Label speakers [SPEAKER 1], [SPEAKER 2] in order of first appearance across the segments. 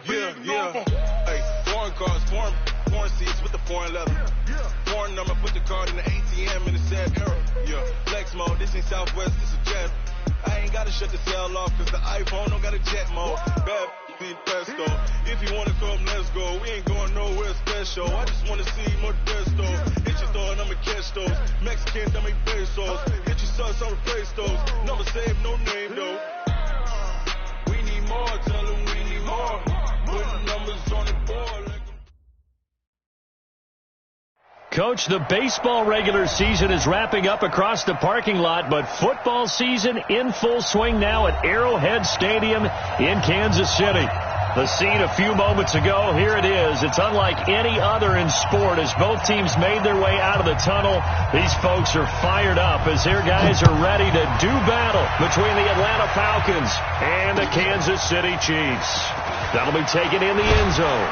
[SPEAKER 1] yeah. Hey, foreign cars, foreign seats with the foreign leather. Foreign number, put the card in the ATM in the sad era. Yeah, flex mode, this ain't Southwest, this is jet. I ain't gotta shut the cell off, cause the iPhone don't got a jet mode. Bad need pesto. If you wanna come, let's go. We ain't going nowhere special. I just wanna see more desto. Hit your throw and I'ma catch those. Mexicans, I make pesos. Hit your sus, I'll replace those. Never save no name though. We need more, tell them we need more. Put the numbers on the board.
[SPEAKER 2] Coach, the baseball regular season is wrapping up across the parking lot, but football season in full swing now at Arrowhead Stadium in Kansas City. The scene a few moments ago, here it is. It's unlike any other in sport as both teams made their way out of the tunnel. These folks are fired up as their guys are ready to do battle between the Atlanta Falcons and the Kansas City Chiefs. That'll be taken in the end zone.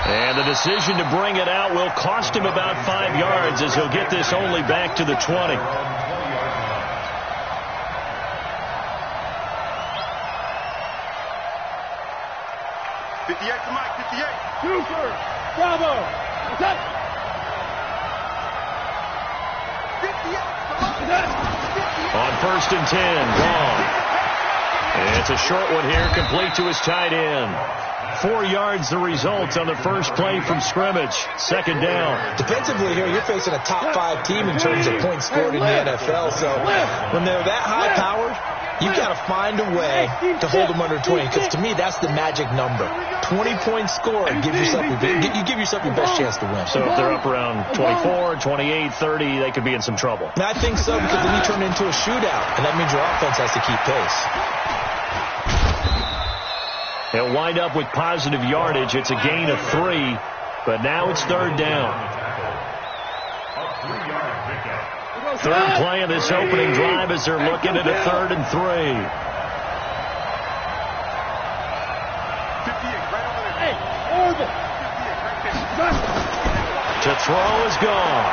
[SPEAKER 2] And the decision to bring it out will cost him about 5 yards as he'll get this only back to the 20.
[SPEAKER 1] 58 to Mike, 58.
[SPEAKER 3] Super. Bravo. What's up?
[SPEAKER 1] 58.
[SPEAKER 2] On 1st and 10, gone. And it's a short one here, complete to his tight end. 4 yards the result on the first play from scrimmage. 2nd down.
[SPEAKER 4] Defensively here, you're facing a top 5 team in terms of points scored in the NFL. So when they're that high-powered, you've got to find a way to hold them under 20. Because to me, that's the magic number. 20 points scored, you give yourself your best chance to win.
[SPEAKER 2] So if they're up around 24, 28, 30, they could be in some trouble.
[SPEAKER 4] And I think so, because then you turn into a shootout, and that means your offense has to keep pace.
[SPEAKER 2] He'll wind up with positive yardage. It's a gain of 3, but now it's 3rd down. 3rd play of this opening drive as they're looking at a 3rd and 3. To throw is gone.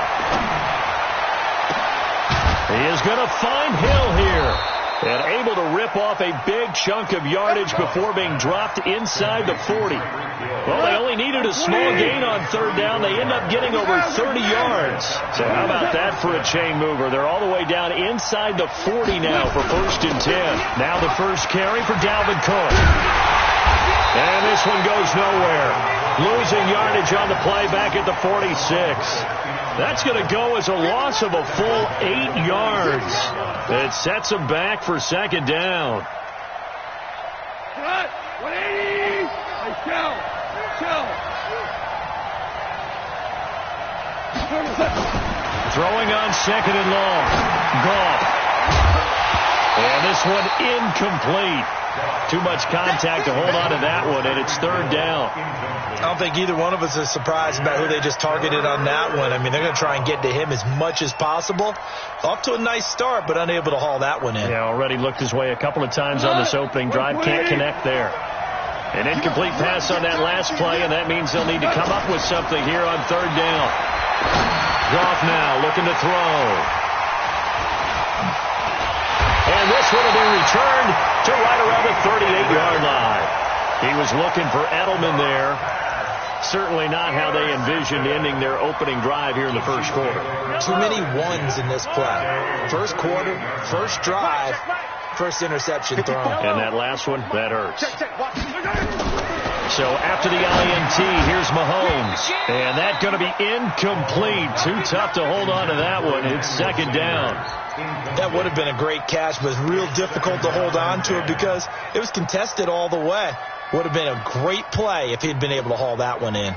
[SPEAKER 2] He is going to find Hill here. And able to rip off a big chunk of yardage before being dropped inside the 40. Well, they only needed a small gain on 3rd down. They end up getting over 30 yards. So how about that for a chain mover? They're all the way down inside the 40 now for 1st and 10. Now the first carry for Dalvin Cook. And this one goes nowhere. Losing yardage on the play back at the 46. That's going to go as a loss of a full 8 yards. It sets him back for 2nd down.
[SPEAKER 3] Cut. 180. Chill.
[SPEAKER 2] Throwing on 2nd and long. Goff. And this one incomplete. Too much contact to hold on to that one, and it's 3rd down.
[SPEAKER 4] I don't think either one of us is surprised about who they just targeted on that one. I mean, they're going to try and get to him as much as possible. Off to a nice start, but unable to haul that one in.
[SPEAKER 2] Yeah, already looked his way a couple of times on this opening drive. Can't connect there. An incomplete pass on that last play, and that means they'll need to come up with something here on 3rd down. Goff now looking to throw. And this one will be returned to right around the 38-yard line. He was looking for Edelman there. Certainly not how they envisioned ending their opening drive here in the first quarter.
[SPEAKER 4] Too many ones in this play. First quarter, first drive, first interception thrown.
[SPEAKER 2] And that last one, that hurts. So after the INT, here's Mahomes. And that's going to be incomplete. Too tough to hold on to that one. It's 2nd down.
[SPEAKER 4] That would have been a great catch, but real difficult to hold on to it because it was contested all the way. Would have been a great play if he'd been able to haul that one in.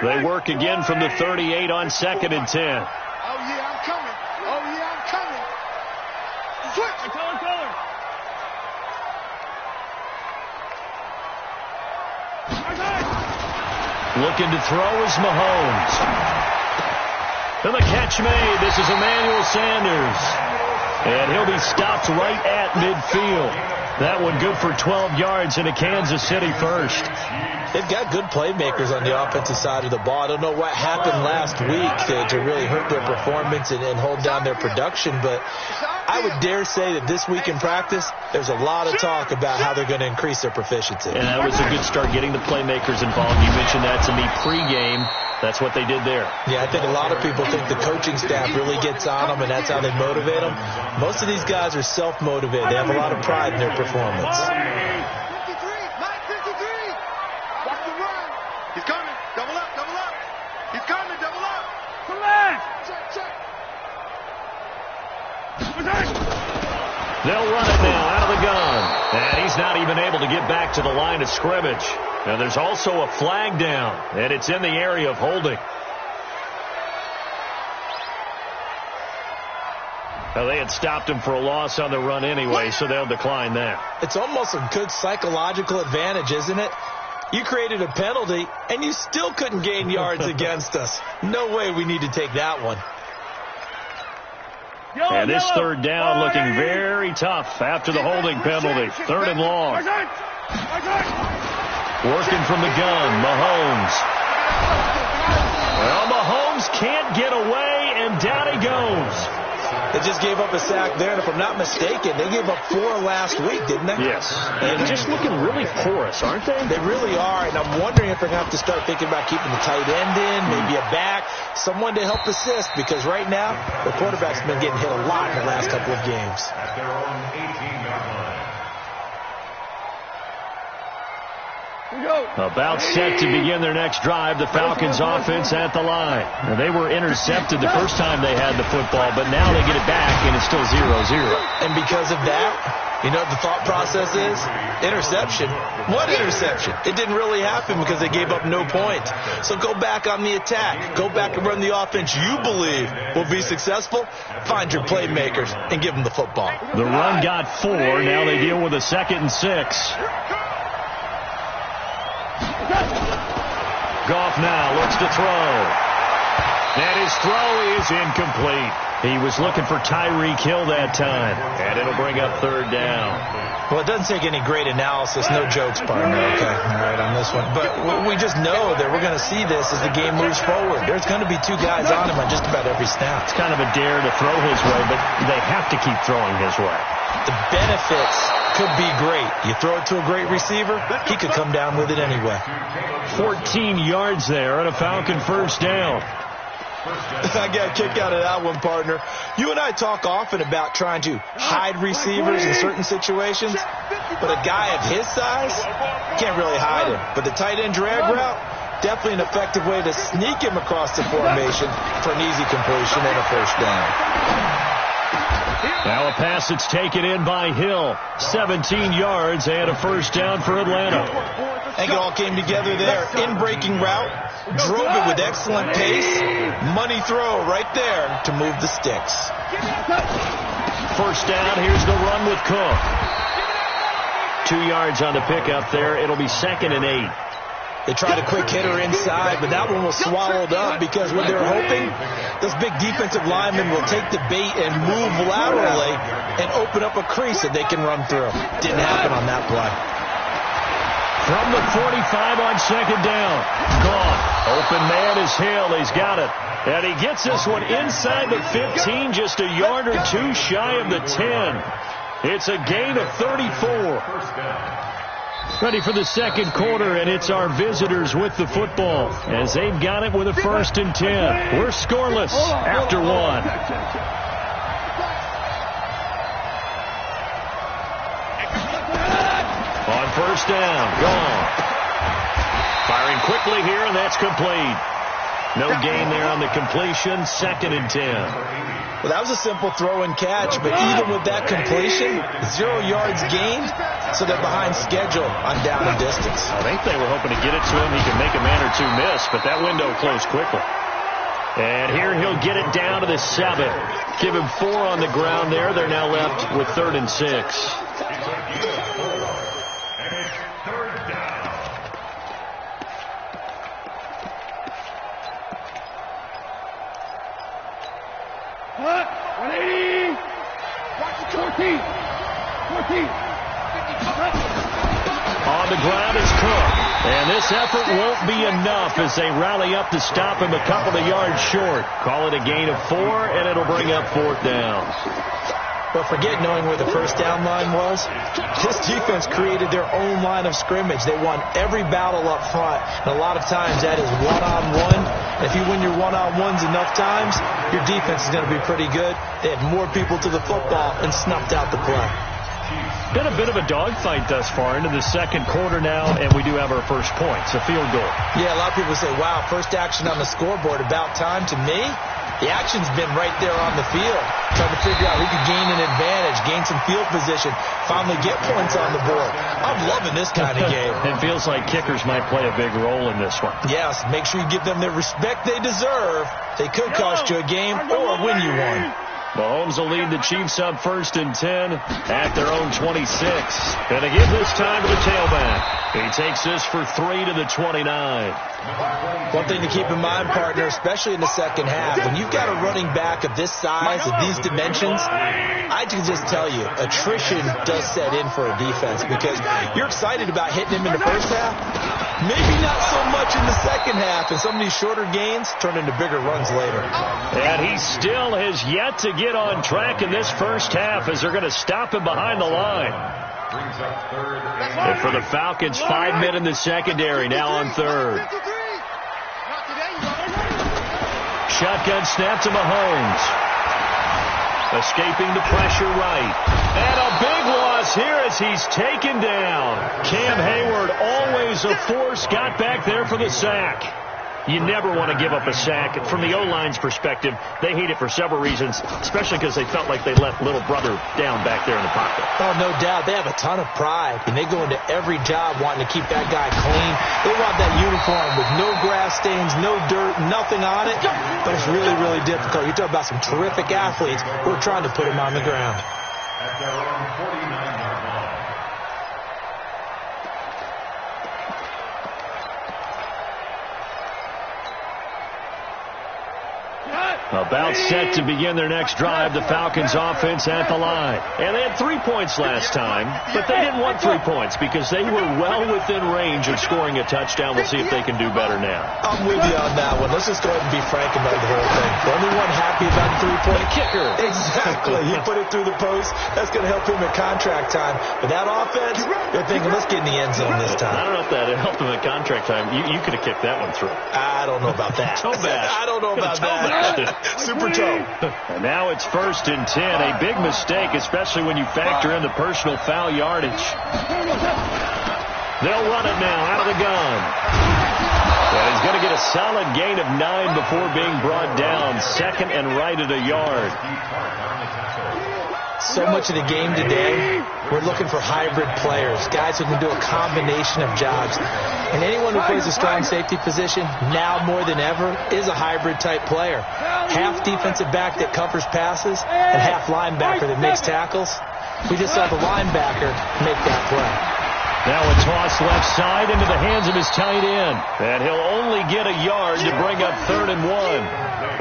[SPEAKER 2] They work again from the 38 on 2nd and 10.
[SPEAKER 1] Oh, yeah, I'm coming. Switch.
[SPEAKER 3] Color.
[SPEAKER 2] Looking to throw is Mahomes. And the catch made. This is Emmanuel Sanders. And he'll be stopped right at midfield. That one good for 12 yards in a Kansas City first.
[SPEAKER 4] They've got good playmakers on the offensive side of the ball. I don't know what happened last week to really hurt their performance and hold down their production, but I would dare say that this week in practice, there's a lot of talk about how they're going to increase their proficiency.
[SPEAKER 2] And that was a good start, getting the playmakers involved. You mentioned that to me pregame. That's what they did there.
[SPEAKER 4] Yeah, I think a lot of people think the coaching staff really gets on them, and that's how they motivate them. Most of these guys are self-motivated. They have a lot of pride in their performance.
[SPEAKER 5] 53. Watch the run. He's coming. Double up. He's coming. Double up. Check.
[SPEAKER 2] They'll run it now out of the gun. And he's not even able to get back to the line of scrimmage. Now there's also a flag down, and it's in the area of holding. Now they had stopped him for a loss on the run anyway, so they'll decline that.
[SPEAKER 4] It's almost a good psychological advantage, isn't it? You created a penalty, and you still couldn't gain yards against us. No way we need to take that one.
[SPEAKER 2] And this third down looking very tough after the holding penalty. Third and long. Working from the gun, Mahomes. Well, Mahomes can't get away, and down he goes.
[SPEAKER 4] They just gave up a sack there, and if I'm not mistaken, they gave up 4 last week, didn't they?
[SPEAKER 2] Yes. And just looking really porous, aren't they?
[SPEAKER 4] They really are, and I'm wondering if they're going to have to start thinking about keeping the tight end in, maybe a back, someone to help assist, because right now, the quarterback's been getting hit a lot in the last couple of games.
[SPEAKER 6] At their own 18-yard line.
[SPEAKER 2] About set to begin their next drive, the Falcons offense at the line. Now, they were intercepted the first time they had the football, but now they get it back, and it's still 0-0.
[SPEAKER 4] And because of that, you know what the thought process is? Interception. What interception? It didn't really happen because they gave up no points. So go back on the attack. Go back and run the offense you believe will be successful. Find your playmakers and give them the football.
[SPEAKER 2] The run got 4. Now they deal with a 2nd and 6. Goff now looks to throw. And his throw is incomplete. He was looking for Tyreek Hill that time. And it'll bring up 3rd down.
[SPEAKER 4] Well, it doesn't take any great analysis. No jokes, partner. Okay, all right, on this one. But we just know that we're going to see this as the game moves forward. There's going to be 2 guys on him on just about every snap.
[SPEAKER 2] It's kind of a dare to throw his way, but they have to keep throwing his way.
[SPEAKER 4] The benefits could be great. You throw it to a great receiver, he could come down with it anyway.
[SPEAKER 2] 14 yards there and a Falcon 1st down.
[SPEAKER 4] I got a kick out of that one, partner. You and I talk often about trying to hide receivers in certain situations, but a guy of his size can't really hide him. But the tight end drag route, definitely an effective way to sneak him across the formation for an easy completion and a 1st down.
[SPEAKER 2] Now a pass that's taken in by Hill. 17 yards and a 1st down for Atlanta.
[SPEAKER 4] I think it all came together there. In-breaking route. Drove it with excellent pace. Money throw right there to move the sticks.
[SPEAKER 2] 1st down. Here's the run with Cook. 2 yards on the pickup there. It'll be 2nd and 8.
[SPEAKER 4] They tried a quick hitter inside, but that one was swallowed up because what they're hoping, those big defensive linemen will take the bait and move laterally and open up a crease that they can run through. Didn't happen on that play.
[SPEAKER 2] From the 45 on 2nd down. Gone. Open man is Hill. He's got it. And he gets this one inside the 15, just a yard or 2 shy of the 10. It's a gain of 34. Ready for the 2nd quarter, and it's our visitors with the football as they've got it with a 1st and 10. We're scoreless after 1. On 1st down, gone. Firing quickly here, and that's complete. No gain there on the completion, 2nd and 10.
[SPEAKER 4] Well, that was a simple throw and catch, but even with that completion, 0 yards gained, so they're behind schedule on down and distance.
[SPEAKER 2] I think they were hoping to get it to him. He could make a man or 2 miss, but that window closed quickly. And here he'll get it down to the 7. Give him 4 on the ground there. They're now left with 3rd and 6. On the ground is Cook. And this effort won't be enough as they rally up to stop him a couple of yards short. Call it a gain of 4, and it'll bring up 4th down.
[SPEAKER 4] But forget knowing where the first down line was. This defense created their own line of scrimmage. They won every battle up front, and a lot of times that is one-on-one. If you win your one-on-ones enough times, your defense is going to be pretty good. They had more people to the football and snuffed out the play.
[SPEAKER 2] Been a bit of a dogfight thus far into the second quarter now, and we do have our first point. It's a field goal.
[SPEAKER 4] Yeah, a lot of people say, wow, first action on the scoreboard, about time. To me, the action's been right there on the field, trying to figure out who could gain an advantage, gain some field position, finally get points on the board. I'm loving this kind of game.
[SPEAKER 2] It feels like kickers might play a big role in this one.
[SPEAKER 4] Yes, make sure you give them the respect they deserve. They could cost you a game or win you one.
[SPEAKER 2] Mahomes will lead the Chiefs up 1st and 10 at their own 26. And they give this time to the tailback. He takes this for 3 to the 29.
[SPEAKER 4] One thing to keep in mind, partner, especially in the second half, when you've got a running back of this size, of these dimensions, I can just tell you, attrition does set in for a defense because you're excited about hitting him in the first half. Maybe not so much in the second half, and some of these shorter gains turn into bigger runs later.
[SPEAKER 2] And he still has yet to get on track in this first half as they're going to stop him behind the line. And for the Falcons, 5 men in the secondary, now on third. Shotgun snap to Mahomes. Escaping the pressure right. And a big loss here as he's taken down. Cam Hayward, always a force, got back there for the sack. You never want to give up a sack. From the O-line's perspective, they hate it for several reasons, especially because they felt like they let little brother down back there in the pocket.
[SPEAKER 4] Oh, no doubt. They have a ton of pride, and they go into every job wanting to keep that guy clean. They want that uniform with no grass stains, no dirt, nothing on it. But it's really, really difficult. You're talking about some terrific athletes who are trying to put him on the ground.
[SPEAKER 6] At their own 49-yard line.
[SPEAKER 2] About set to begin their next drive, the Falcons offense at the line. And they had 3 points last time, but they didn't want 3 points because they were well within range of scoring a touchdown. We'll see if they can do better now.
[SPEAKER 4] I'm with you on that one. Let's just go ahead and be frank about the whole thing. The only one happy about the 3-point
[SPEAKER 2] kicker.
[SPEAKER 4] Exactly. He put it through the post. That's going to help him at contract time. But that offense, they're thinking, let's get in the end zone this time.
[SPEAKER 2] I don't know if that helped him at contract time. You could have kicked that one through.
[SPEAKER 4] I don't know about that.
[SPEAKER 2] Toe bash.
[SPEAKER 4] I don't know about that. Super toe.
[SPEAKER 2] And now it's 1st and 10. A big mistake, especially when you factor in the personal foul yardage. They'll run it now out of the gun. And he's going to get a solid gain of 9 before being brought down. 2nd and right at a yard.
[SPEAKER 4] So much of the game today, we're looking for hybrid players, guys who can do a combination of jobs. And anyone who plays a strong safety position, now more than ever, is a hybrid-type player. Half defensive back that covers passes and half linebacker that makes tackles. We just saw the linebacker make that play.
[SPEAKER 2] Now a toss left side into the hands of his tight end. And he'll only get a yard to bring up 3rd and 1.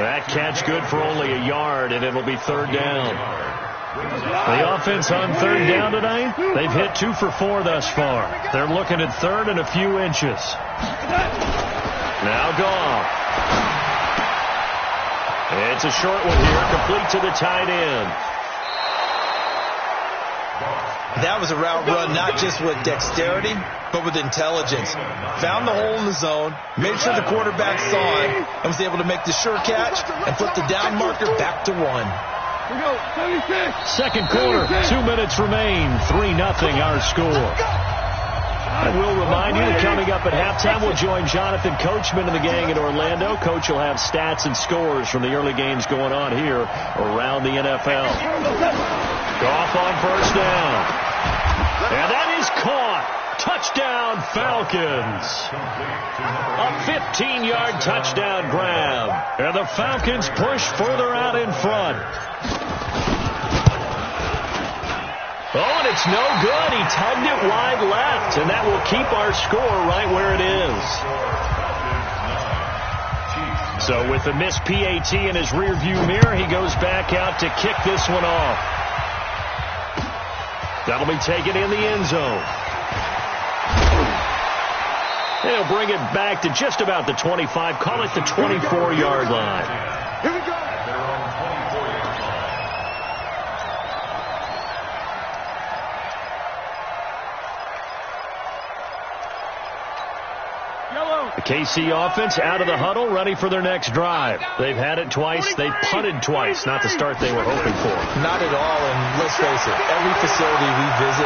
[SPEAKER 2] That catch good for only a yard, and it'll be 3rd down. The offense on 3rd down tonight, they've hit 2 for 4 thus far. They're looking at 3rd and a few inches. Now Goff. It's a short one here, complete to the tight end.
[SPEAKER 4] That was a route run not just with dexterity, but with intelligence. Found the hole in the zone, made sure the quarterback saw it, and was able to make the sure catch and flip the down marker back to 1.
[SPEAKER 2] Second quarter, 2 minutes remain. 3-0 our score. I will remind you that coming up at halftime, we'll join Jonathan Coachman and the gang in Orlando. Coach will have stats and scores from the early games going on here around the NFL. Goff on 1st down. And that is caught. Touchdown, Falcons. A 15-yard touchdown grab. And the Falcons push further out in front. Oh, and it's no good. He tugged it wide left, and that will keep our score right where it is. So with the missed PAT in his rearview mirror, he goes back out to kick this one off. That'll be taken in the end zone. They'll bring it back to just about the 25. Call it the 24-yard line.
[SPEAKER 5] Here we go.
[SPEAKER 2] KC offense out of the huddle, ready for their next drive. They've had it twice. They punted twice. Not the start they were hoping for.
[SPEAKER 4] Not at all, and let's face it, every facility we visit,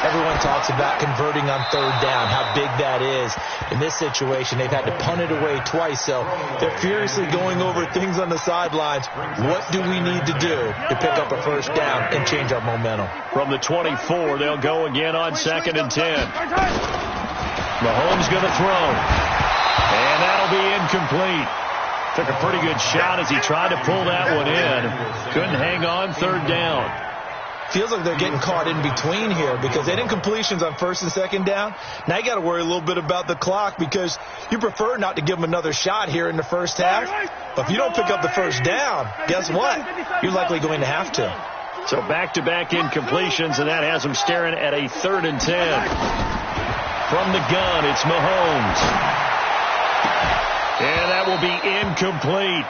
[SPEAKER 4] everyone talks about converting on third down, how big that is. In this situation, they've had to punt it away twice, so they're furiously going over things on the sidelines. What do we need to do to pick up a first down and change our momentum? From the 24, they'll go again on 2nd and 10. Mahomes going to throw. And that'll be incomplete. Took a pretty good shot as he tried to pull that one in. Couldn't hang on, 3rd down. Feels like they're getting caught in between here because they didn't completions on 1st and 2nd down. Now you got to worry a little bit about the clock because you prefer not to give them another shot here in the first half. But if you don't pick up the first down, guess what? You're likely going to have to. So back-to-back incompletions, and that has them staring at a 3rd and 10. From the gun, it's Mahomes. And that will be incomplete.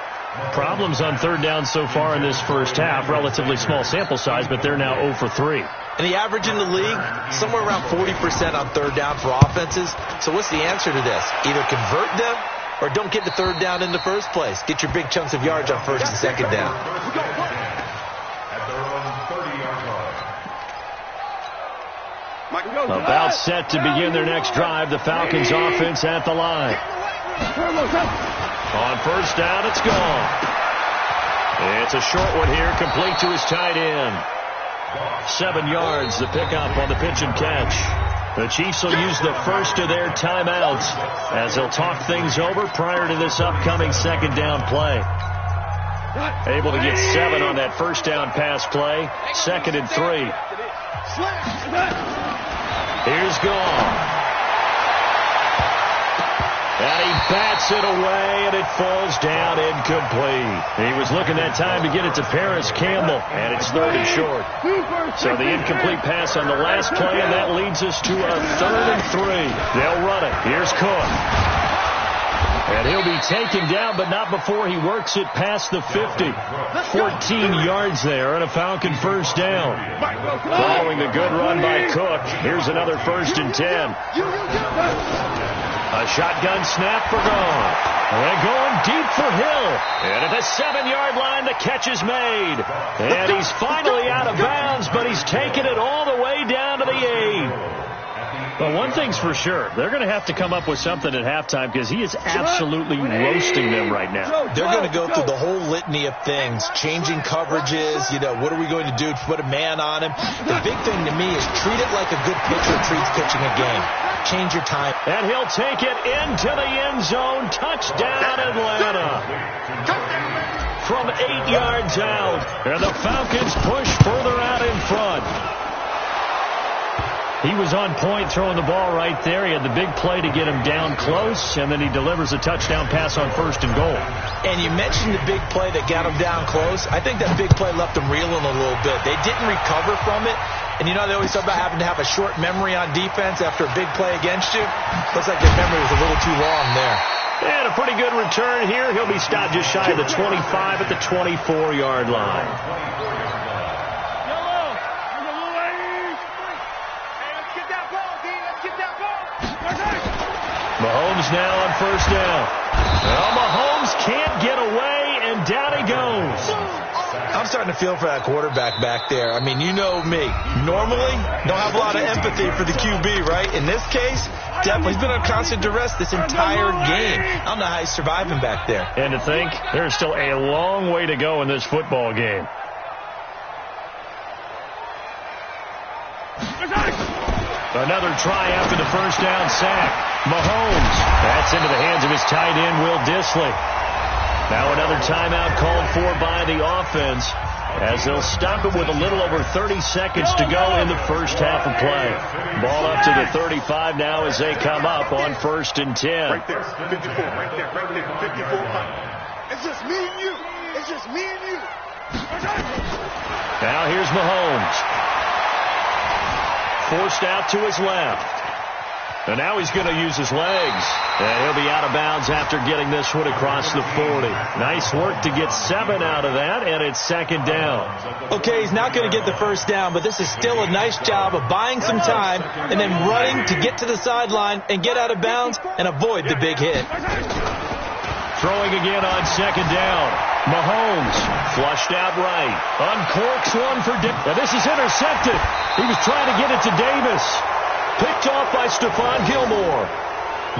[SPEAKER 4] Problems on 3rd down so far in this first half. Relatively small sample size, but they're now 0 for 3. And the average in the league, somewhere around 40% on 3rd down for offenses. So what's the answer to this? Either convert them or don't get the 3rd down in the first place. Get your big chunks of yards on 1st and 2nd down. About set to begin their next drive. The Falcons offense at the line. On 1st down, it's gone. It's a short one here, complete to his tight end. 7 yards, the pickup on the pitch and catch. The Chiefs will use the first of their timeouts as they'll talk things over prior to this upcoming 2nd down play. Able to get 7 on that 1st down pass play. 2nd and 3. Here's Gone. And he bats it away, and it falls down incomplete. He was looking that time to get it to Paris Campbell, and it's 3rd and short. So the incomplete pass on the last play, and that leads us to a 3rd and 3. They'll run it. Here's Cook. And he'll be taken down, but not before he works it past the 50. 14 yards there, and a Falcon 1st down. Following the good run by Cook, here's another 1st and 10. A shotgun snap for Gone. And going deep for Hill. And at the 7-yard line, the catch is made. And he's finally out of bounds, but he's taken it all the way down to the 8. But one thing's for sure, they're going to have to come up with something at halftime because he is absolutely roasting them right now. They're going to go through the whole litany of things, changing coverages, what are we going to do to put a man on him? The big thing to me is treat it like a good pitcher treats pitching a game. Change your time. And he'll take it into the end zone. Touchdown, Atlanta. From 8 yards out. And the Falcons push further out in front. He was on point throwing the ball right there. He had the big play to get him down close, and then he delivers a touchdown pass on 1st and goal. And you mentioned the big play that got him down close. I think that big play left him reeling a little bit. They didn't recover from it. And they always talk about having to have a short memory on defense after a big play against you. Looks like their memory was a little too long there. And a pretty good return here. He'll be stopped just shy of the 25 at the 24-yard line. Mahomes now on 1st down. Well, Mahomes can't get away, and down he goes. I'm starting to feel for that quarterback back there. I mean, you know me. Normally, don't have a lot of empathy for the QB, right? In this case, definitely he's been on constant duress this entire game. I don't know how he's surviving back there. And to think, there's still a long way to go in this football game. Another try after the 1st down sack. Mahomes. That's into the hands of his tight end, Will Dissly. Now another timeout called for by the offense as they'll stop it with a little over 30 seconds to go in the first half of play. Ball up to the 35 now as they come up on 1st and 10.
[SPEAKER 5] Right there, 54, right there, 54. It's just me and you. It's just me and you.
[SPEAKER 2] Now here's Mahomes. Forced out to his left. And now he's going to use his legs. And he'll be out of bounds after getting this one across the 40. Nice work to get 7 out of that, and it's second down.
[SPEAKER 4] Okay, he's not going to get the first down, but this is still a nice job of buying some time and then running to get to the sideline and get out of bounds and avoid the big hit.
[SPEAKER 2] Throwing again on second down. Mahomes flushed out right. Uncorks one for Dick. Now this is intercepted. He was trying to get it to Davis. Picked off by Stephon Gilmore.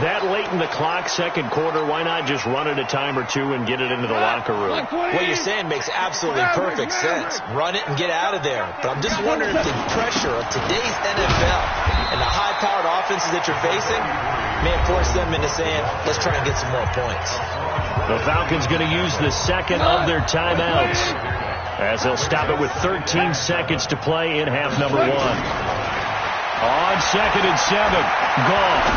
[SPEAKER 2] That late in the clock, second quarter, why not just run it a time or two and get it into the locker room?
[SPEAKER 4] What you're saying makes absolutely perfect sense. Run it and get out of there. But I'm just wondering if the pressure of today's NFL and the high-powered offenses that you're facing may force them into saying, let's try and get some more points.
[SPEAKER 2] The Falcons going to use the second of their timeouts as they'll stop it with 13 seconds to play in half number 1. On second and 7, gone.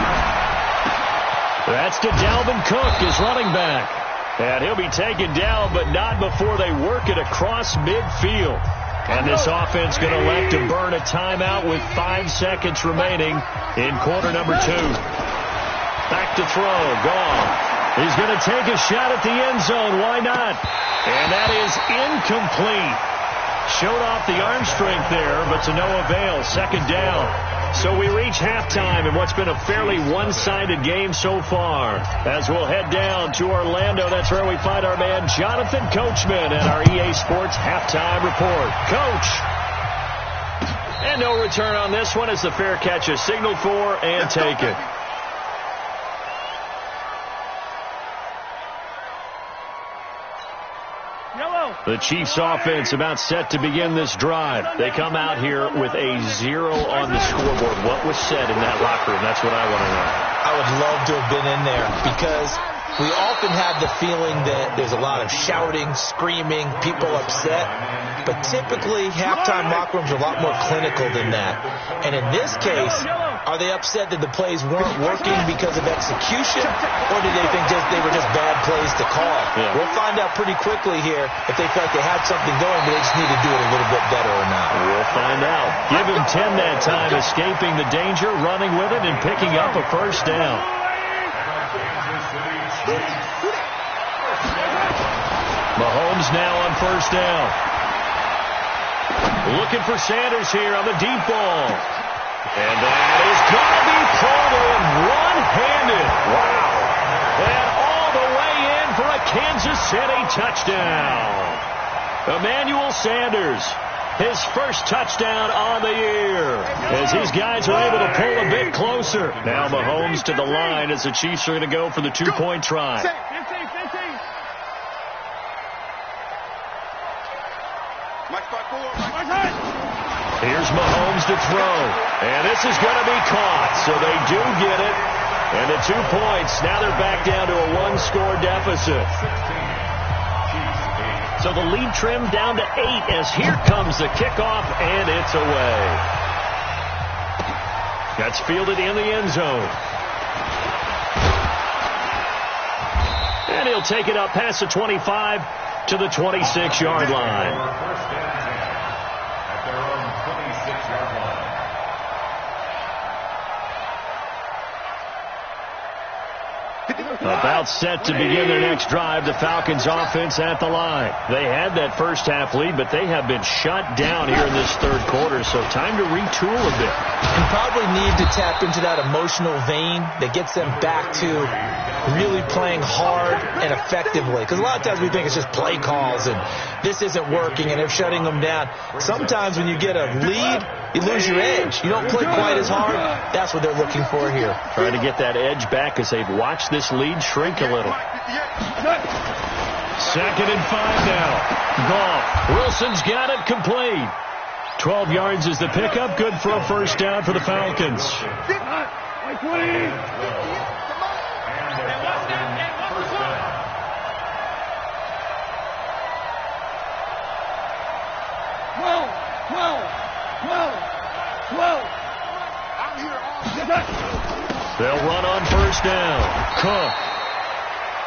[SPEAKER 2] That's to Dalvin Cook, his running back. And he'll be taken down, but not before they work it across midfield. And this offense going to elect to burn a timeout with 5 seconds remaining in quarter number 2. Back to throw, gone. He's going to take a shot at the end zone. Why not? And that is incomplete. Showed off the arm strength there, but to no avail. Second down. So we reach halftime in what's been a fairly one-sided game so far. As we'll head down to Orlando, that's where we find our man Jonathan Coachman at our EA Sports Halftime Report. Coach! And no return on this one as the fair catch is signaled for and taken. The Chiefs offense about set to begin this drive. They come out here with a 0 on the scoreboard. What was said in that locker room? That's what I want to know.
[SPEAKER 4] I would love to have been in there because we often have the feeling that there's a lot of shouting, screaming, people upset. But typically, halftime locker rooms are a lot more clinical than that. And in this case, are they upset that the plays weren't working because of execution? Or do they think they were just bad plays to call? Yeah. We'll find out pretty quickly here if they felt they had something going, but they just need to do it a little bit better or not.
[SPEAKER 2] We'll find out. Give him 10 that time, escaping the danger, running with it, and picking up a first down. Mahomes now on first down. Looking for Sanders here on the deep ball. And that is going to be pulled in one-handed. Wow. And all the way in for a Kansas City touchdown. Emmanuel Sanders, his first touchdown on the year. As these guys are able to pull a bit closer. Now Mahomes to the line as the Chiefs are going to go for the 2-point try. Here's Mahomes to throw. And this is going to be caught. So they do get it. And the 2 points. Now they're back down to a 1-score deficit. So the lead trimmed down to 8 as here comes the kickoff, and it's away. That's fielded in the end zone. And he'll take it up past the 25 to the 26-yard line. About set to begin their next drive, the Falcons offense at the line. They had that first half lead, but they have been shut down here in this third quarter, so time to retool a bit.
[SPEAKER 4] And probably need to tap into that emotional vein that gets them back to really playing hard and effectively. Because a lot of times we think it's just play calls and this isn't working and they're shutting them down. Sometimes when you get a lead, you lose your edge. You don't play quite as hard. That's what they're looking for here.
[SPEAKER 2] Trying to get that edge back as they've watched this lead shrink a little. Second and 5 now. Goff. Wilson's got it complete. 12 yards is the pickup. Good for a first down for the Falcons. They'll run on first down. Cook.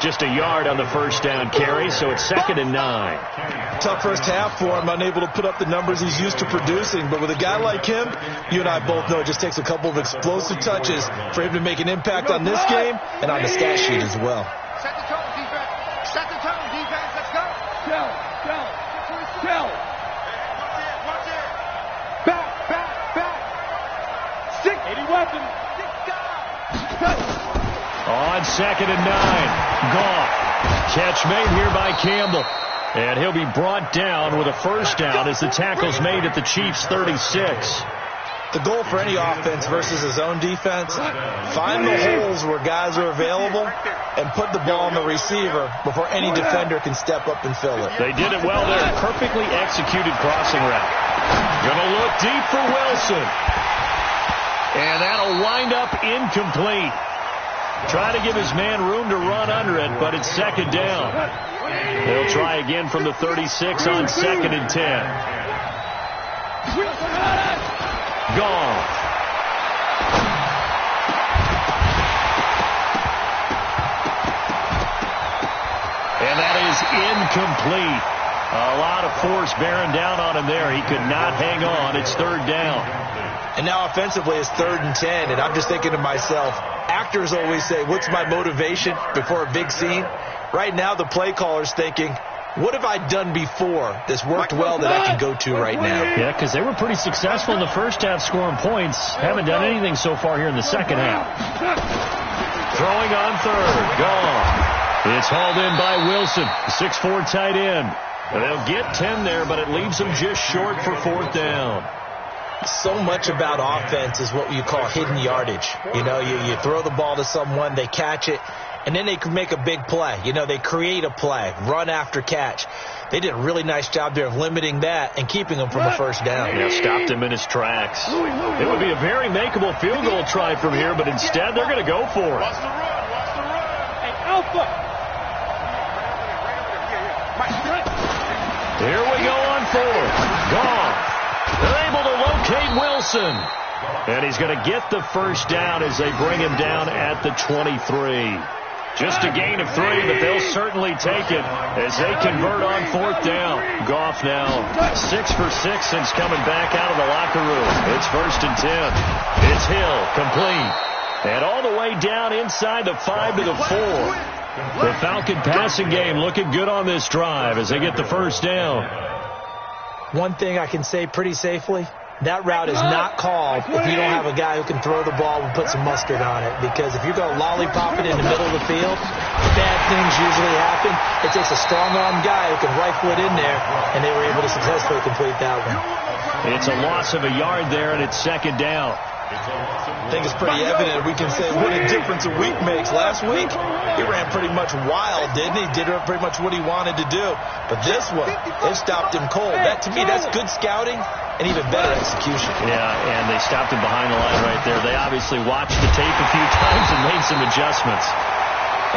[SPEAKER 2] Just a yard on the first down carry, so it's 2nd and 9.
[SPEAKER 4] Tough first half for him, unable to put up the numbers he's used to producing. But with a guy like him, you and I both know it just takes a couple of explosive touches for him to make an impact on this game and on the stat sheet as well.
[SPEAKER 5] Set the tone, defense. Set the tone, defense. Let's go.
[SPEAKER 3] Tell.
[SPEAKER 5] Watch it.
[SPEAKER 3] Back. 6. 80 weapons.
[SPEAKER 2] On 2nd and 9. Goff. Catch made here by Campbell. And he'll be brought down with a first down as the tackle's made at the Chiefs' 36.
[SPEAKER 4] The goal for any offense versus his own defense, find the holes where guys are available and put the ball on the receiver before any defender can step up and fill it.
[SPEAKER 2] They did it well there. Perfectly executed crossing route. Gonna look deep for Wilson. And that'll wind up incomplete. Try to give his man room to run under it, but it's 2nd down. They'll try again from the 36 on 2nd and 10. Gone. And that is incomplete. A lot of force bearing down on him there. He could not hang on. It's 3rd down.
[SPEAKER 4] And now offensively it's 3rd and 10, and I'm just thinking to myself, actors always say, what's my motivation before a big scene? Right now the play caller's thinking, what have I done before that's worked well that I can go to right now?
[SPEAKER 2] Yeah, because they were pretty successful in the first half scoring points. Haven't done anything so far here in the second half. Throwing on 3rd. Gone. It's hauled in by Wilson, 6'4" tight end. They'll get 10 there, but it leaves them just short for 4th down.
[SPEAKER 4] So much about offense is what you call hidden yardage. You know, you throw the ball to someone, they catch it, and then they can make a big play. You know, they create a play, run after catch. They did a really nice job there of limiting that and keeping him from a first down.
[SPEAKER 2] Yeah, stopped him in his tracks. It would be a very makeable field goal try from here, but instead they're going to go for it.
[SPEAKER 5] Watch the run.
[SPEAKER 3] Hey, Alpha.
[SPEAKER 2] Here we go on 4th. Gone. They're able to locate Wilson. And he's going to get the first down as they bring him down at the 23. Just a gain of 3, but they'll certainly take it as they convert on 4th down. Goff now 6 for 6 since coming back out of the locker room. It's 1st and 10. It's Hill, complete. And all the way down inside the 5 to the 4. The Falcon passing game looking good on this drive as they get the first down.
[SPEAKER 4] One thing I can say pretty safely, that route is not called if you don't have a guy who can throw the ball and put some mustard on it. Because if you're going to lollipop it in the middle of the field, bad things usually happen. It takes a strong-arm guy who can rifle it in there, and they were able to successfully complete that one.
[SPEAKER 2] It's a loss of a yard there, and it's 2nd down.
[SPEAKER 4] I think it's pretty evident. We can say what a difference a week makes. Last week, he ran pretty much wild, didn't he? Did pretty much what he wanted to do. But this one, they stopped him cold. That, to me, that's good scouting and even better execution.
[SPEAKER 2] Yeah, and they stopped him behind the line right there. They obviously watched the tape a few times and made some adjustments.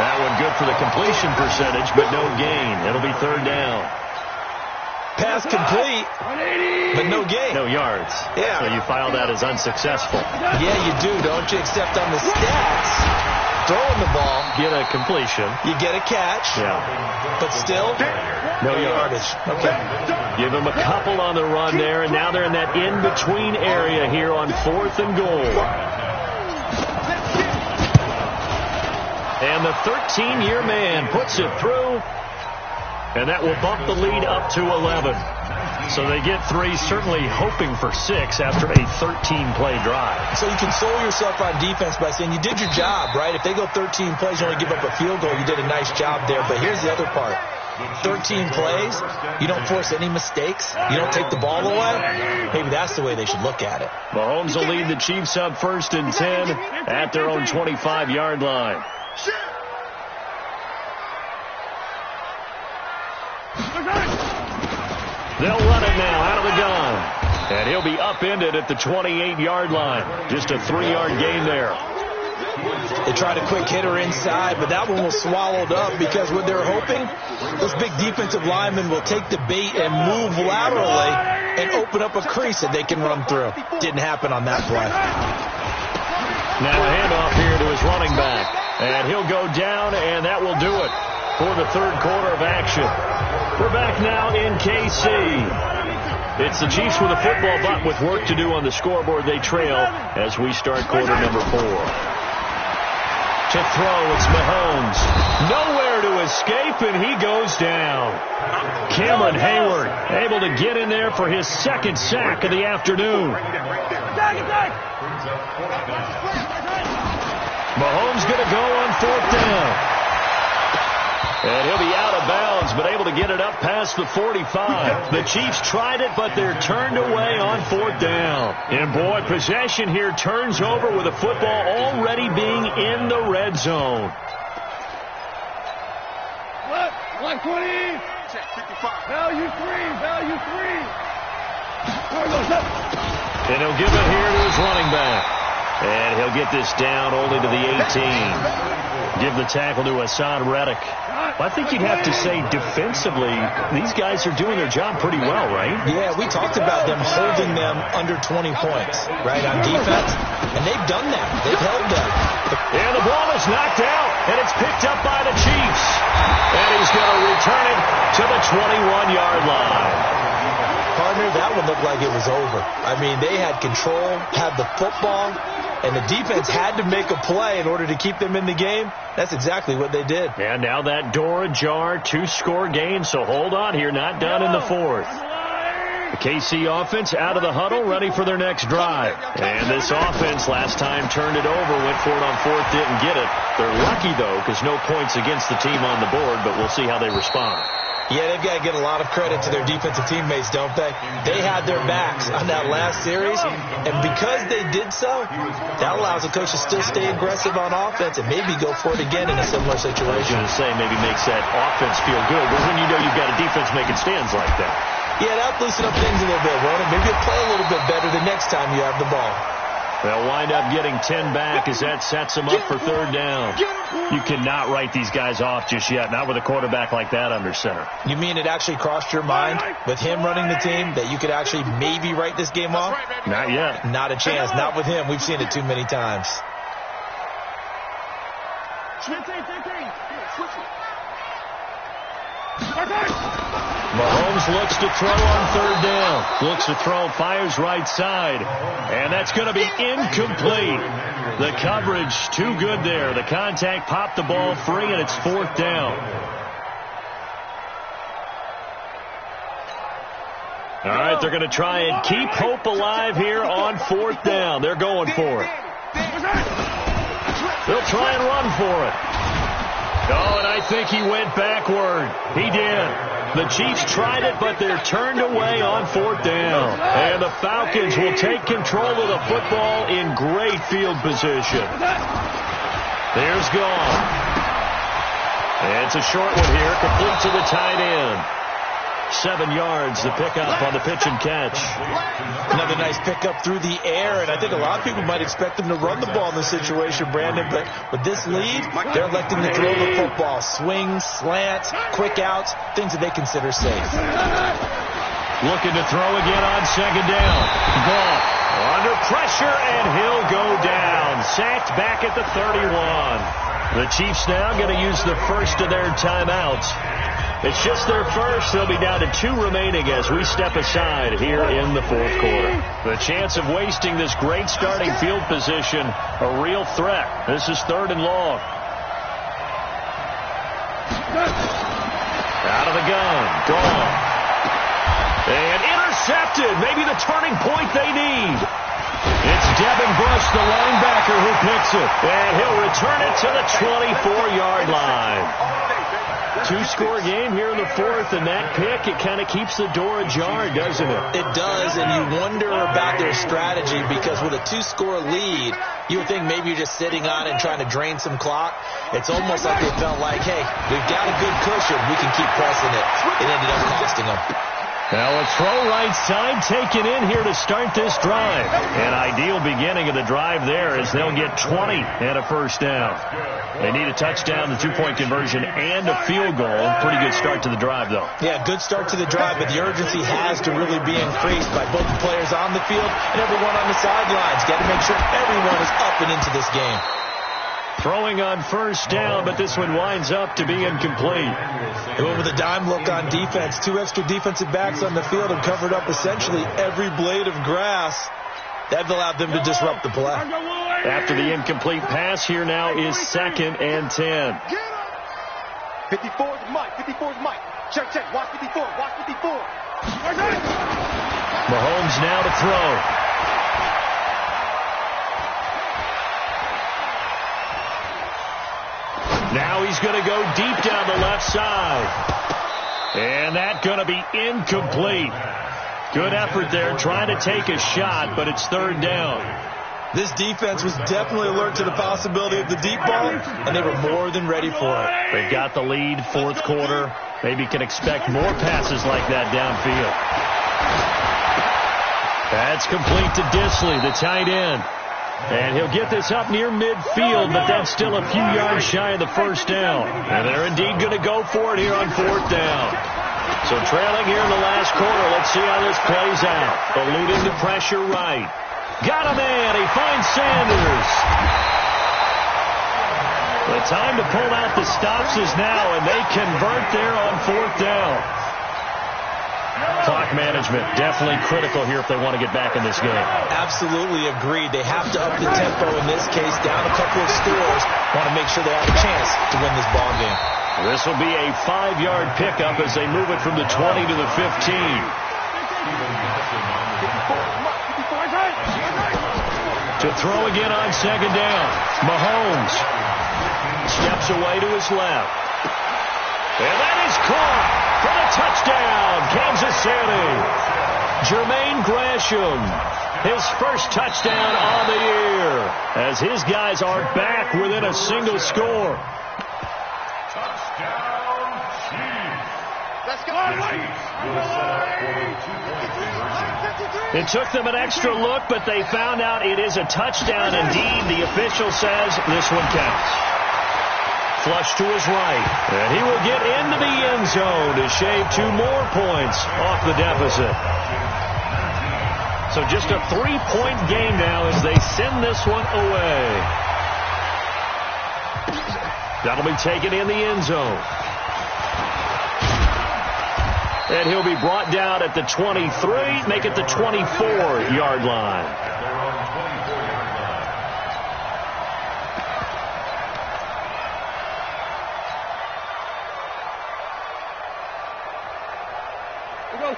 [SPEAKER 2] That one good for the completion percentage, but no gain. It'll be 3rd down.
[SPEAKER 4] Pass complete, but no gain.
[SPEAKER 2] No yards.
[SPEAKER 4] Yeah.
[SPEAKER 2] So you file that as unsuccessful.
[SPEAKER 4] Yeah, you do, don't you? Except on the stats, throwing the ball,
[SPEAKER 2] Get a completion.
[SPEAKER 4] you get a catch,
[SPEAKER 2] Yeah.
[SPEAKER 4] but still,
[SPEAKER 2] No yardage.
[SPEAKER 4] Okay.
[SPEAKER 2] Give them a couple on the run there, and now they're in that in-between area here on 4th and goal. And the 13-year man puts it through, and that will bump the lead up to 11. So they get 3, certainly hoping for 6 after a 13-play drive.
[SPEAKER 4] So you console yourself on defense by saying you did your job, right? If they go 13 plays, you only give up a field goal, you did a nice job there. But here's the other part. 13 plays, you don't force any mistakes, you don't take the ball away. Maybe that's the way they should look at it.
[SPEAKER 2] Mahomes will lead the Chiefs up 1st and 10 at their own 25-yard line. They'll run it now out of the gun. And he'll be upended at the 28-yard line. Just a 3-yard gain there.
[SPEAKER 4] They tried a quick hitter inside, but that one was swallowed up because what they're hoping, those big defensive linemen will take the bait and move laterally and open up a crease that they can run through. Didn't happen on that play.
[SPEAKER 2] Now a handoff here to his running back. And he'll go down, and that will do it for the third quarter of action. We're back now in KC. It's the Chiefs with a football, but with work to do on the scoreboard, they trail as we start quarter number 4. To throw, it's Mahomes. Nowhere to escape, and he goes down. Cameron Hayward able to get in there for his second sack of the afternoon. Mahomes going to go on 4th down. And he'll be out of bounds, but able to get it up past the 45. The Chiefs tried it, but they're turned away on 4th down. And, boy, possession here turns over with the football already being in the red zone.
[SPEAKER 3] Line 20.
[SPEAKER 5] Check, 55.
[SPEAKER 3] Value 3. Value 3.
[SPEAKER 2] And he'll give it here to his running back. And he'll get this down only to the 18. Give the tackle to Hassan Reddick. I think you'd have to say defensively, these guys are doing their job pretty well, right?
[SPEAKER 4] Yeah, we talked about them holding them under 20 points, right, on defense. And they've done that. They've held them.
[SPEAKER 2] And the ball is knocked out, and it's picked up by the Chiefs. And he's going to return it to the 21-yard line.
[SPEAKER 4] Partner, that one looked like it was over. I mean, they had control, had the football, and the defense had to make a play in order to keep them in the game. That's exactly what they did.
[SPEAKER 2] And now that door ajar, 2-score game, so hold on here, not done in the 4th. The KC offense out of the huddle, ready for their next drive. And this offense last time turned it over, went for it on 4th, didn't get it. They're lucky, though, because no points against the team on the board, but we'll see how they respond.
[SPEAKER 4] Yeah, they've got to get a lot of credit to their defensive teammates, don't they? They had their backs on that last series, and because they did so, that allows the coach to still stay aggressive on offense and maybe go for it again in a similar situation.
[SPEAKER 2] I was going to say maybe makes that offense feel good, but when you know you've got a defense making stands like that.
[SPEAKER 4] Yeah, that'll loosen up things a little bit, won't it? Maybe you'll play a little bit better the next time you have the ball.
[SPEAKER 2] They'll wind up getting 10 back as that sets them up for 3rd down. You cannot write these guys off just yet, not with a quarterback like that under center.
[SPEAKER 4] You mean it actually crossed your mind with him running the team that you could actually maybe write this game off?
[SPEAKER 2] Not yet.
[SPEAKER 4] Not a chance. Not with him. We've seen it too many times.
[SPEAKER 2] Mahomes looks to throw on 3rd down. Looks to throw, fires right side. And that's going to be incomplete. The coverage too good there. The contact popped the ball free, and it's 4th down. All right, they're going to try and keep hope alive here on 4th down. They're going for it. They'll try and run for it. Oh, and I think he went backward. He did. The Chiefs tried it, but they're turned away on 4th down. And the Falcons will take control of the football in great field position. There's gone. And it's a short one here, complete to the tight end. 7 yards, the pickup on the pitch and catch.
[SPEAKER 4] Another nice pickup through the air, and I think a lot of people might expect them to run the ball in this situation, Brandon, but with this lead, they're electing to throw the football. Swings, slants, quick outs, things that they consider safe.
[SPEAKER 2] Looking to throw again on 2nd down. Ball under pressure, and he'll go down. Sacked back at the 31. The Chiefs now going to use the first of their timeouts. It's just their first. They'll be down to 2 remaining as we step aside here in the 4th quarter. The chance of wasting this great starting field position, a real threat. This is 3rd and long. Out of the gun. Gone. And intercepted. Maybe the turning point they need. It's Devin Bush, the linebacker, who picks it. And he'll return it to the 24-yard line. 2-score game here in the 4th, and that pick, it kind of keeps the door ajar, doesn't it?
[SPEAKER 4] It does, and you wonder about their strategy because with a 2-score lead, you would think maybe you're just sitting on it and trying to drain some clock. It's almost like they felt like, hey, we've got a good cushion. We can keep pressing it. It ended up costing them.
[SPEAKER 2] Now a throw right side taken in here to start this drive. An ideal beginning of the drive there as they'll get 20 and a 1st down. They need a touchdown, the 2-point conversion, and a field goal. Pretty good start to the drive, though.
[SPEAKER 4] Yeah, good start to the drive, but the urgency has to really be increased by both the players on the field and everyone on the sidelines. Got to make sure everyone is up and into this game.
[SPEAKER 2] Throwing on first down, but this one winds up to be incomplete.
[SPEAKER 4] Going with a dime look on defense. 2 extra defensive backs on the field and covered up essentially every blade of grass. That allowed them to disrupt the play.
[SPEAKER 2] After the incomplete pass, here now is 2nd and 10.
[SPEAKER 5] 54 is Mike. 54 is Mike. Check, check. Watch 54. Watch 54.
[SPEAKER 2] Mahomes now to throw. Now he's going to go deep down the left side. And that's going to be incomplete. Good effort there, trying to take a shot, but it's 3rd down.
[SPEAKER 4] This defense was definitely alert to the possibility of the deep ball, and they were more than ready for it.
[SPEAKER 2] They've got the lead, 4th quarter. Maybe can expect more passes like that downfield. That's complete to Disley, the tight end. And he'll get this up near midfield, but that's still a few yards shy of the 1st down. And they're indeed going to go for it here on 4th down. So trailing here in the last quarter, let's see how this plays out. Eluding the pressure right. Got a man. He finds Sanders. The time to pull out the stops is now, and they convert there on 4th down. Clock management definitely critical here if they want to get back in this game.
[SPEAKER 4] Absolutely agreed. They have to up the tempo in this case, down a couple of scores. Want to make sure they have a chance to win this ball game.
[SPEAKER 2] This will be a 5-yard pickup as they move it from the 20 to the 15. To throw again on 2nd down. Mahomes steps away to his left. And that is caught for the touchdown, Kansas City. Jermaine Gresham, his first touchdown on the year, as his guys are back within a single score. It took them an extra look, but they found out it is a touchdown indeed. The official says this one counts. Flush to his right, and he will get into the end zone to shave 2 more points off the deficit. So just a 3-point game now as they send this one away. That'll be taken in the end zone. And he'll be brought down at the 23, make it the 24-yard line.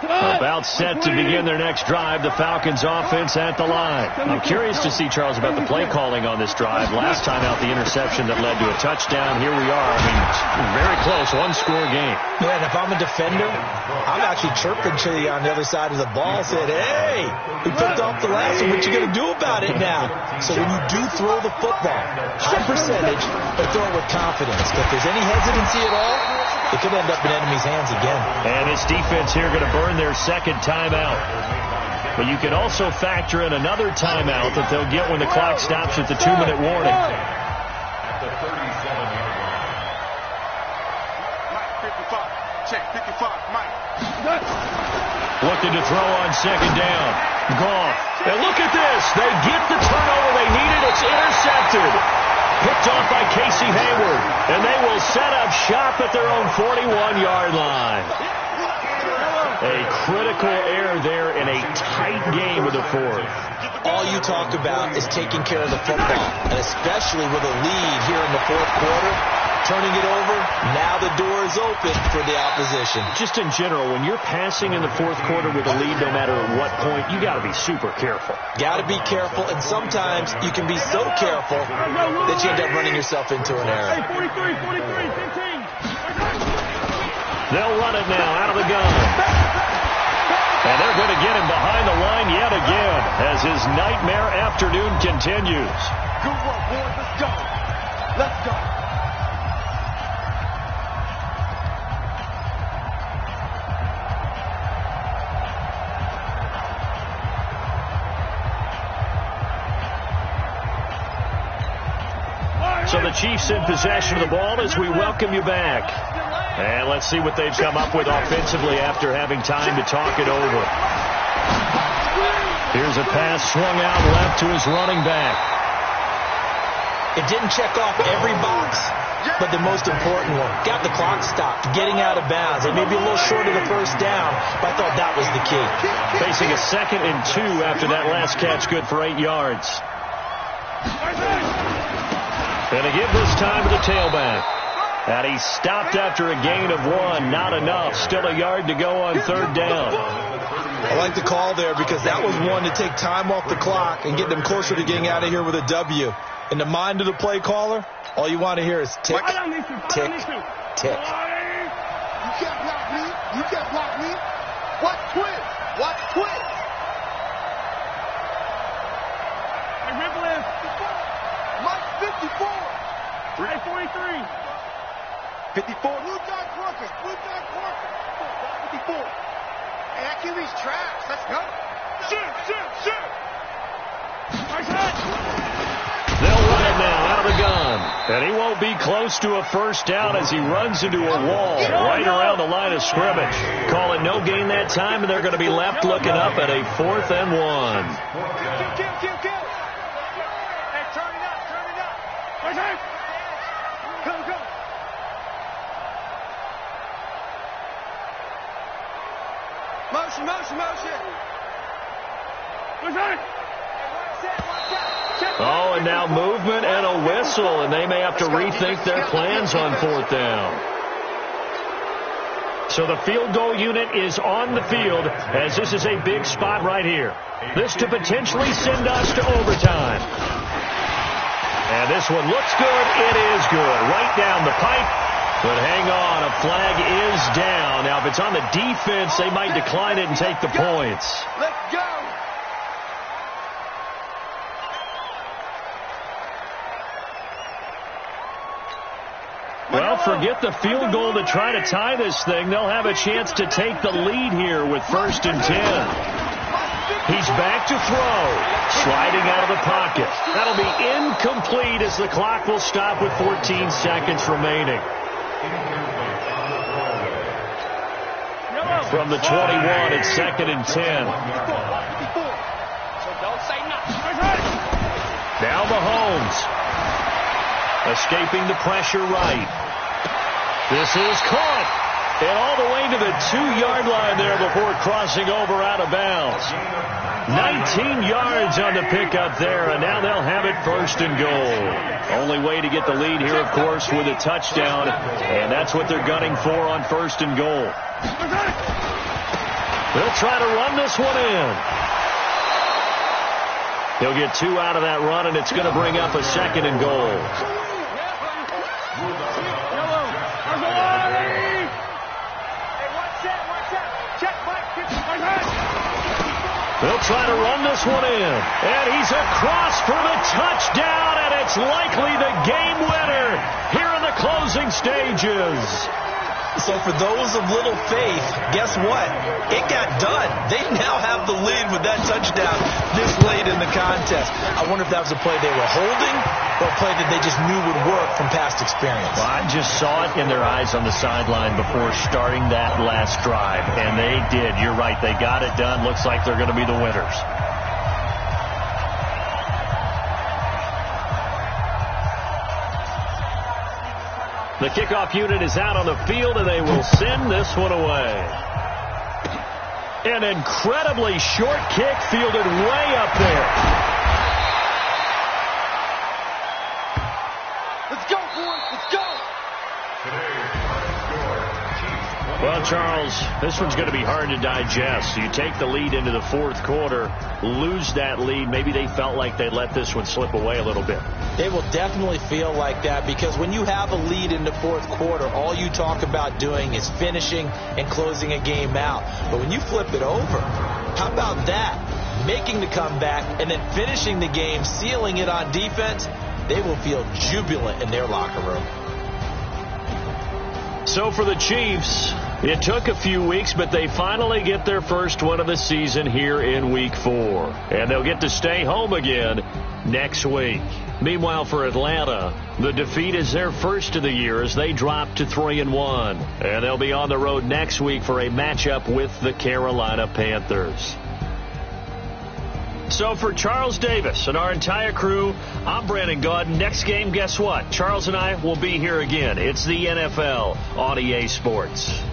[SPEAKER 2] About set to begin their next drive, the Falcons offense at the line. I'm curious to see, Charles, about the play calling on this drive. Last time out, the interception that led to a touchdown. Here we are. I mean, very close, 1-score game.
[SPEAKER 4] Yeah, and if I'm a defender, I'm actually chirping to you on the other side of the ball, saying, hey, we picked off the last one. What you going to do about it now? So when you do throw the football, high percentage, but throw it with confidence. If there's any hesitancy at all, it could end up in enemy's hands again.
[SPEAKER 2] And this defense here going to burn their 2nd timeout. But you can also factor in another timeout that they'll get when the clock stops at the 2-minute warning.
[SPEAKER 6] At the 37-yard line.
[SPEAKER 5] Mike, 55. Check, 55. Mike.
[SPEAKER 2] Looking to throw on 2nd down. Goff. And look at this. They get the turnover they needed. It's intercepted. Picked off by Casey Hayward. And they will set up shop at their own 41-yard line. A critical error there in a tight game of the 4th.
[SPEAKER 4] All you talk about is taking care of the football, and especially with a lead here in the 4th quarter, turning it over, now the door is open for the opposition.
[SPEAKER 2] Just in general, when you're passing in the 4th quarter with a lead, no matter at what point, you got to be super careful.
[SPEAKER 4] Got to be careful, and sometimes you can be so careful that you end up running yourself into an error.
[SPEAKER 3] 43, 15.
[SPEAKER 2] They'll run it now out of the gun. And they're going to get him behind the line yet again as his nightmare afternoon continues.
[SPEAKER 5] Good work, boys. Let's go. Let's go.
[SPEAKER 2] So the Chiefs in possession of the ball as we welcome you back. And let's see what they've come up with offensively after having time to talk it over. Here's a pass swung out left to his running back.
[SPEAKER 4] It didn't check off every box, but the most important one. Got the clock stopped, getting out of bounds. They may be a little short of the first down, but I thought that was the key.
[SPEAKER 2] Facing a 2nd and 2 after that last catch, good for 8 yards. And to give this time to the tailback. And he stopped after a gain of 1. Not enough. Still a yard to go on 3rd down.
[SPEAKER 4] I like the call there because that was one to take time off the clock and get them closer to getting out of here with a W. In the mind of the play caller, all you want to hear is tick, tick, tick.
[SPEAKER 5] You can't block me. You can't block me. Watch twist. Watch twist.
[SPEAKER 3] Hey, Ripple is.
[SPEAKER 5] Mike 54.
[SPEAKER 3] Hey, 43.
[SPEAKER 5] 54. Blue dot Corker. Blue dot Corker. 54. Hey, that QB's trash. Let's go. Shoot.
[SPEAKER 3] Nice hit.
[SPEAKER 2] They'll run it now out of the gun. And he won't be close to a first down as he runs into a wall right around the line of scrimmage. Call it no gain that time, and they're going to be left looking up at a 4th and 1.
[SPEAKER 5] Kill. Hey, turn it up.
[SPEAKER 3] Nice hit.
[SPEAKER 5] Go. Motion.
[SPEAKER 3] Nice hit.
[SPEAKER 2] Oh, and now movement and a whistle, and they may have to rethink their plans on 4th down. So the field goal unit is on the field as this is a big spot right here. This to potentially send us to overtime. And this one looks good. It is good. Right down the pipe. But hang on, a flag is down. Now, if it's on the defense, they might decline it and take the points.
[SPEAKER 5] Let's go.
[SPEAKER 2] Well, forget the field goal to try to tie this thing. They'll have a chance to take the lead here with 1st and 10. He's back to throw. Sliding out of the pocket. That'll be incomplete as the clock will stop with 14 seconds remaining. From the 21, it's 2nd and 10. Now Mahomes. Escaping the pressure right. This is caught. And all the way to the 2-yard line there before crossing over out of bounds. 19 yards on the pickup there, and now they'll have it 1st and goal. Only way to get the lead here, of course, with a touchdown, and that's what they're gunning for on 1st and goal. They'll try to run this one in. He'll get 2 out of that run, and it's going to bring up a 2nd and goal. They'll try to run this one in. And he's across for the touchdown, and it's likely the game winner here in the closing stages.
[SPEAKER 4] So for those of little faith, guess what? It got done. They now have the lead with that touchdown this late in the contest. I wonder if that was a play they were holding or a play that they just knew would work from past experience.
[SPEAKER 2] Well, I just saw it in their eyes on the sideline before starting that last drive, and they did. You're right. They got it done. Looks like they're going to be the winners. The kickoff unit is out on the field, and they will send this one away. An incredibly short kick fielded way up there.
[SPEAKER 5] Let's go, boys. Let's go.
[SPEAKER 2] Well, Charles, this one's going to be hard to digest. You take the lead into the 4th quarter, lose that lead. Maybe they felt like they let this one slip away a little bit.
[SPEAKER 4] They will definitely feel like that because when you have a lead in the 4th quarter, all you talk about doing is finishing and closing a game out. But when you flip it over, how about that? Making the comeback and then finishing the game, sealing it on defense, they will feel jubilant in their locker room.
[SPEAKER 2] So for the Chiefs, it took a few weeks, but they finally get their first win of the season here in Week 4. And they'll get to stay home again next week. Meanwhile, for Atlanta, the defeat is their first of the year as they drop to 3-1. And they'll be on the road next week for a matchup with the Carolina Panthers. So for Charles Davis and our entire crew, I'm Brandon Gaudin. Next game, guess what? Charles and I will be here again. It's the NFL on EA Sports.